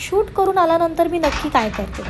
Shoot करून आल्यानंतर मी नक्की काय करते,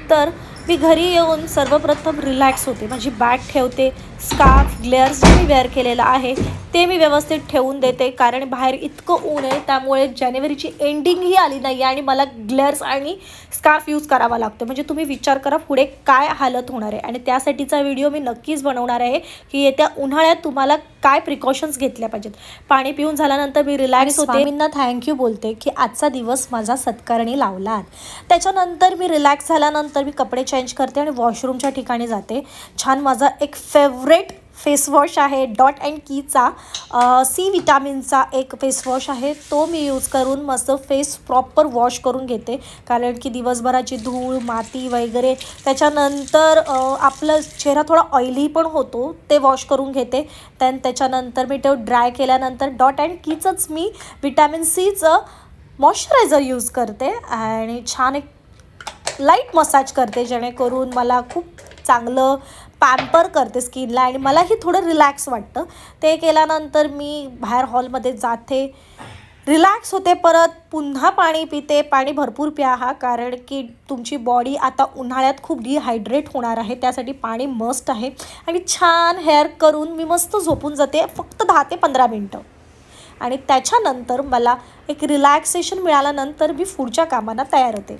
तर मी घरी येऊन सर्वप्रथम रिलॅक्स होते. माझी बॅग ठेवते, स्कार्फ ग्लेअर्स जे मी वेअर केलेलं आहे ते मी व्यवस्थित ठेवून देते, कारण बाहेर इतकं ऊन आहे. त्यामुळे जानेवारीची एंडिंगही आली नाही आणि मला ग्लेअर्स आणि स्कार्फ यूज करावा लागतो. म्हणजे तुम्ही विचार करा पुढे काय हालत होणार आहे. आणि त्यासाठीचा व्हिडिओ मी नक्कीच बनवणार आहे की येत्या उन्हाळ्यात तुम्हाला काय प्रिकॉशन्स घेतल्या पाहिजेत. पाणी पिऊन झाल्यानंतर मी रिलॅक्स होते, स्वामींना थँक्यू बोलते की आजचा दिवस माझा सत्कारणी लावलात. त्याच्यानंतर मी रिलॅक्स झाल्यानंतर मी कपडे चेंज करते आणि वॉशरूमच्या ठिकाणी जाते. छान माझा एक फेवरेट फेसवॉश आहे डॉट अँड कीचा सी विटॅमिनचा एक फेसवॉश आहे, तो मी यूज करून मस्त फेस प्रॉपर वॉश करून घेते. कारण की दिवसभराची धूळ माती वगैरे त्याच्यानंतर आपला चेहरा थोडा ऑइली पण होतो, ते वॉश करून घेते. त्याच्यानंतर मी तो ड्राय केल्यानंतर डॉट अँड कीचंच मी विटॅमिन सीचं मॉइश्चरायझर यूज करते आणि छान एक लाईट मसाज करते, जेणेकरून मला खूप चांगलं पॅम्पर करते स्किनला आणि मलाही थोडं रिलॅक्स वाटतं. ते केल्यानंतर मी बाहेर हॉलमध्ये जाते, रिलॅक्स होते, परत पुन्हा पाणी पिते. पाणी भरपूर प्या हा, कारण की तुमची बॉडी आता उन्हाळ्यात खूप डिहायड्रेट होणार आहे, त्यासाठी पाणी मस्ट आहे. आणि छान हेअर करून मी मस्त झोपून जाते फक्त 10 ते 15 मिनटं. आणि त्याच्यानंतर मला एक रिलॅक्सेशन मिळाल्यानंतर मी पुढच्या कामांना तयार होते.